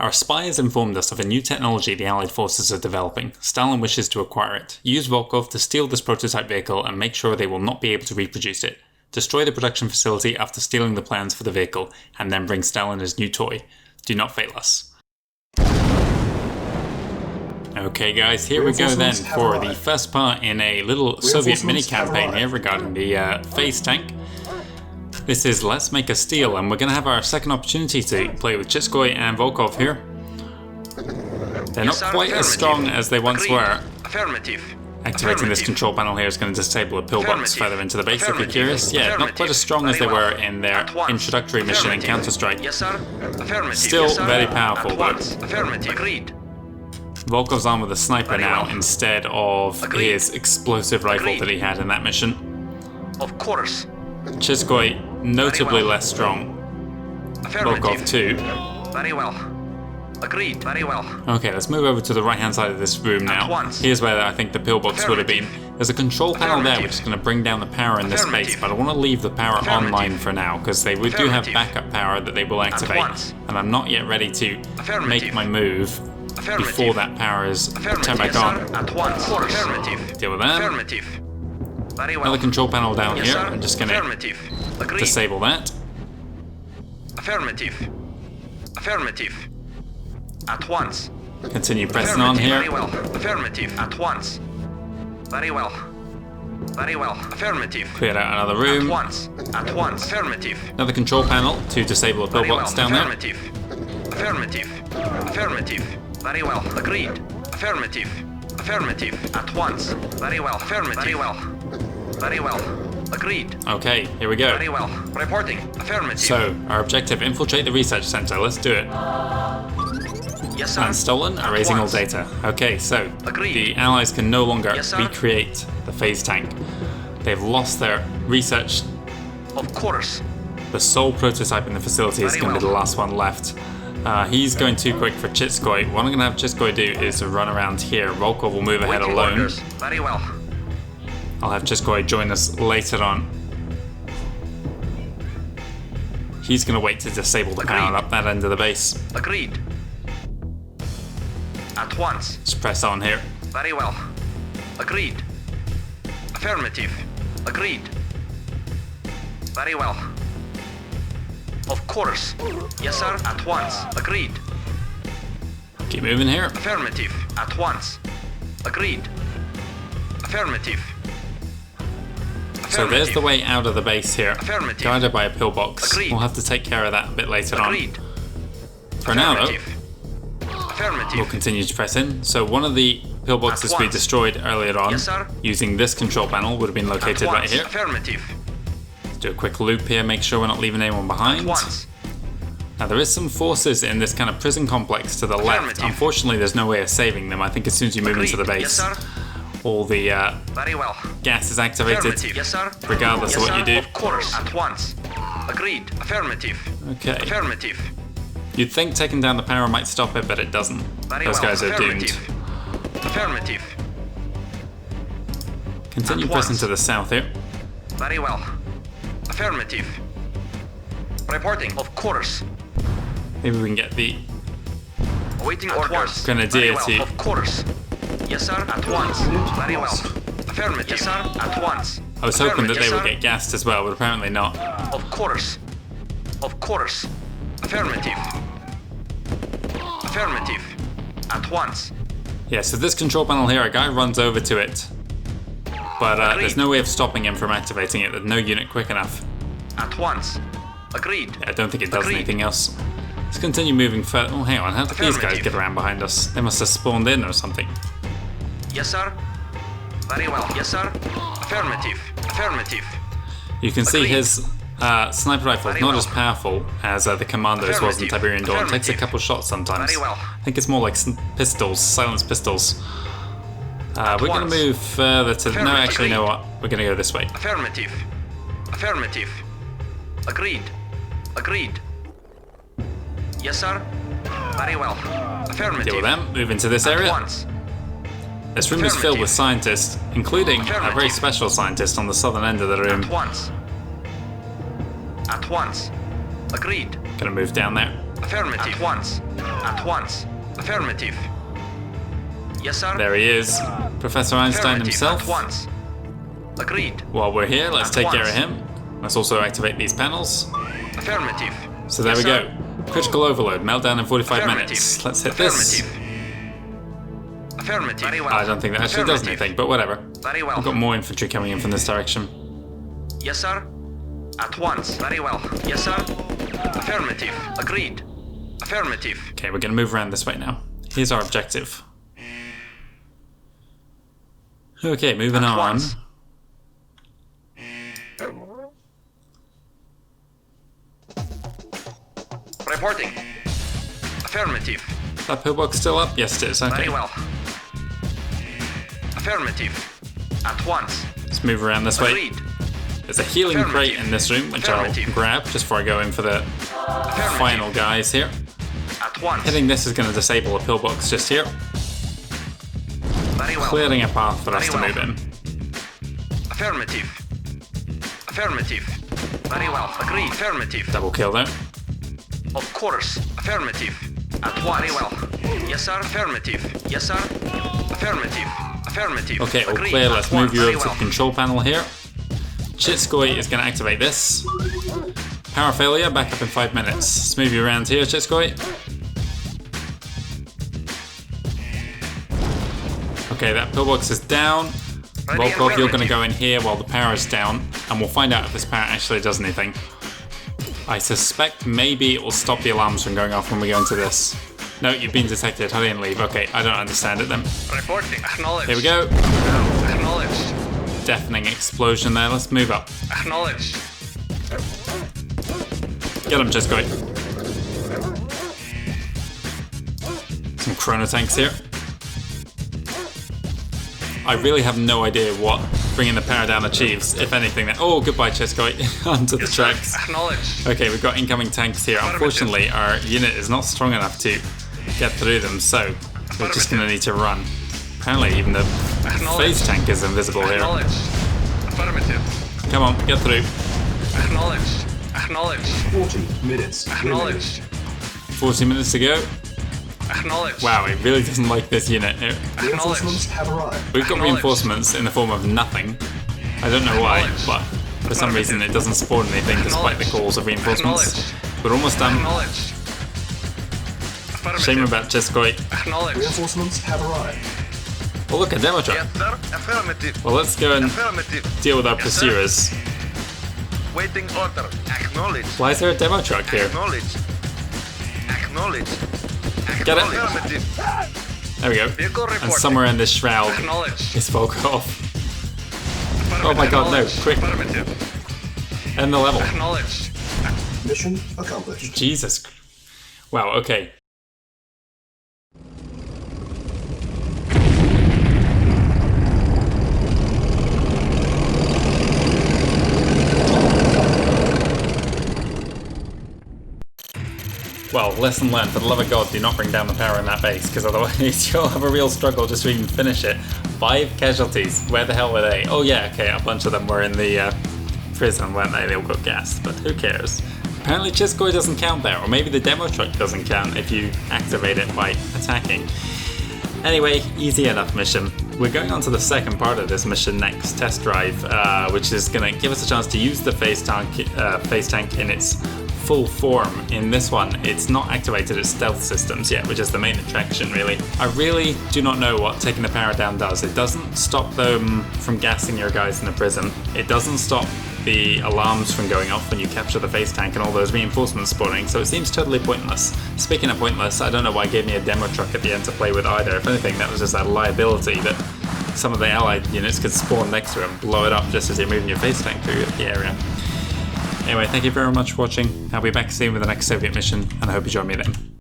Our spy has informed us of a new technology the Allied forces are developing. Stalin wishes to acquire it. Use Volkov to steal this prototype vehicle and make sure they will not be able to reproduce it. Destroy the production facility after stealing the plans for the vehicle, and then bring Stalin his new toy. Do not fail us. Okay guys, here we go then for the first part in a little Soviet mini-campaign here regarding the phase tank. This is Let's Make a Steal, and we're going to have our second opportunity to play with Chitskoy and Volkov here. They're not quite as strong as they once were. Activating this control panel here is going to disable a pillbox further into the base if you're curious. Yeah, not quite as strong as they were in their introductory mission in Counterstrike. Still very powerful though. Volkov's armed with a sniper now instead of his explosive rifle that he had in that mission. Of course. Chitskoy notably less strong. Volkov too. Very well. Agreed. Very well. Okay, let's move over to the right hand side of this room now. Here's where I think the pillbox would have been. There's a control panel there which is going to bring down the power in this base, but I want to leave the power online for now because they do have backup power that they will activate, and I'm not yet ready to make my move before that power is turned back on. Deal with that. Another control panel down here. I'm just going to disable that. Affirmative. Affirmative. At once. Continue pressing on here. Very well. Affirmative. At once. Very well. Very well. Affirmative. Cleared out another room. At once. At once. Affirmative. Another control panel to disable a pillbox down there. Affirmative. Affirmative. Affirmative. Very well. Agreed. Affirmative. Affirmative. At once. Very well. Affirmative. Very well. Very well. Agreed. Okay, here we go. Very well. Reporting. Affirmative. So, our objective, infiltrate the research center. Let's do it. Yes, sir. And stolen, erasing all data. Okay, so the Allies can no longer recreate the phase tank. They've lost their research. Of course. The sole prototype in the facility is going to be the last one left. He's going too quick for Chitskoy. What I'm going to have Chitskoy do is to run around here. Volkov will move ahead alone. Orders. Very well. I'll have Chitskoy join us later on. He's going to wait to disable the power up that end of the base. Agreed. At once. Let's press on here. Very well. Agreed. Affirmative. Agreed. Very well. Of course. Yes, sir. At once. Agreed. Keep moving here. Affirmative. At once. Agreed. Affirmative. So there's the way out of the base here, guided by a pillbox. Agreed. We'll have to take care of that a bit later Agreed. on. For now though, Affirmative. we'll continue to press in. So one of the pillboxes we destroyed earlier on, Yes, sir. using this control panel, would have been located right here. Affirmative. Let's do a quick loop here, make sure we're not leaving anyone behind. Once. Now there is some forces in this kind of prison complex to the left. Affirmative. Unfortunately there's no way of saving them. I think as soon as you move into the Agreed. base, Yes, sir. all the Very well. gas is activated, Affirmative. Yes, sir. regardless of Yes, what you sir. do. Of course. At once. Agreed. Affirmative. Okay. Affirmative. You'd think taking down the power might stop it, but it doesn't. Very Those well. guys are doomed. Affirmative. Affirmative. Continue At pressing once. to the south here. Very well. Affirmative. Reporting. Of course. Maybe we can get the Awaiting orders. Grenadier Very well. to- Of course. Yes, sir. At once. Very well. Affirmative. Yes, sir. At once. I was hoping that they Affirmative, would yes, get gassed as well, but apparently not. sir. Of course. Of course. Affirmative. Affirmative. At once. Yeah, so this control panel here, a guy runs over to it, but there's no way of stopping him from activating it. There's no unit quick enough. At once. Agreed. Yeah, I don't think it does Agreed. anything else. Let's continue moving further. Oh, hang on, how did these guys Affirmative. get around behind us? They must have spawned in or something. Yes, sir. Very well. Yes, sir. Affirmative. Affirmative. You can see Agreed. his sniper rifle is Very not well. as powerful as the Commando's was in Affirmative. Tiberian Dawn. It takes a Affirmative. couple shots sometimes. Very well. I think it's more like pistols, silenced pistols. We're going to once. move further to... No, Affirmative. actually, you know what? We're going to go this way. Affirmative. Affirmative. Agreed. Agreed. Yes, sir. Very well. Affirmative. Deal with them. Move into this At area. once. This room is filled with Affirmative. scientists, including a very Affirmative. special scientist on the southern end of the room. At once. At once. Agreed. Gonna move down there. Affirmative. At once. At once. Affirmative. Yes, sir. There he is. Professor Einstein himself. At once. Agreed. While we're here, let's At take care once. of him. Let's also activate these panels. Affirmative. So there Yes, we sir. go. Critical overload. Meltdown in 45 Affirmative. minutes. Let's hit this. Affirmative. Affirmative. Very well. I don't think that actually does Affirmative. anything, but whatever. Very well. We've got more infantry coming in from this direction. Yes, sir. At once. Very well. Yes, sir. Affirmative. Agreed. Affirmative. Okay, we're going to move around this way now. Here's our objective. Okay, moving At on. once. Reporting. Affirmative. That pillbox still up? Yes, it is. Okay. Very well. Affirmative. At once. Let's move around this way. Agreed. There's a healing crate Affirmative. in this room, which I'll Affirmative. grab just before I go in for the Affirmative. final guys here. At once. Hitting this is going to disable a pillbox just here, Very well. clearing a path for us to Very move well. in. Affirmative. Affirmative. Very well. Agreed. Affirmative. Double kill there. Of course. Affirmative. At once. Very well. Yes, sir. Affirmative. Yes, sir. Affirmative. Affirmative. Okay, all Agreed. clear. At Let's move once. you Very over to well. the control panel here. Chitskoy is going to activate this. Power failure, back up in 5 minutes. Let's move you around here, Chitskoy. Okay, that pillbox is down. Ready and Volkov, you're going to affirmative. go in here while the power is down, and we'll find out if this power actually does anything. I suspect maybe it will stop the alarms from going off when we go into this. No, you've been detected. Hurry and leave. Okay, I don't understand it then. Reporting. Acknowledged. Here we go. Acknowledged. Deafening explosion there. Let's move up. Acknowledged. Get him, Chitskoy. Some chrono tanks here. I really have no idea what bringing the power down achieves, if anything. Oh, goodbye, Chitskoy. Onto the tracks. Acknowledged. Okay, we've got incoming tanks here. Unfortunately, our unit is not strong enough to get through them, so we're just going to need to run. Apparently, even the phase tank is invisible here. Acknowledged. Affirmative. Come on, get through. Acknowledged. Acknowledged. 40 minutes. Acknowledged. 40 minutes to go. Acknowledged. Wow, it really doesn't like this unit. Reinforcements have arrived. We've got Acknowledged. reinforcements in the form of nothing. I don't know why, Acknowledged. but for some reason it doesn't spawn anything despite the calls of reinforcements. We're almost done. Acknowledged. Affirmative. Shame about Chitskoy. Acknowledged. Reinforcements have arrived. Oh look, a demo truck. Yes, sir. Affirmative. Well, let's go and Affirmative. deal with our Yes, sir. pursuers. Waiting order. Acknowledged. Why is there a demo truck here? Acknowledged. Acknowledged. Get it. Affirmative. There we go. Vehicle And reporting. somewhere in this shroud Acknowledged. is Volkov. Oh my god, no, quick. Affirmative. End the level. Acknowledged. Mission accomplished. Jesus. Wow, okay. Well, lesson learned, for the love of God, do not bring down the power in that base, because otherwise you'll have a real struggle just to even finish it. 5 casualties. Where the hell were they? Oh yeah, okay, a bunch of them were in the prison, weren't they? They all got gassed, but who cares? Apparently Chitskoy doesn't count there, or maybe the demo truck doesn't count if you activate it by attacking. Anyway, easy enough mission. We're going on to the second part of this mission next, test drive, which is going to give us a chance to use the phase tank in its full form. In this one, it's not activated its stealth systems yet, which is the main attraction really. I really do not know what taking the power down does. It doesn't stop them from gassing your guys in the prison. It doesn't stop the alarms from going off when you capture the phase tank and all those reinforcements spawning, so it seems totally pointless. Speaking of pointless, I don't know why it gave me a demo truck at the end to play with either. If anything, that was just a liability that some of the allied units could spawn next to it and blow it up just as you're moving your phase tank through the area. Anyway, thank you very much for watching. I'll be back soon with the next Soviet mission, and I hope you join me then.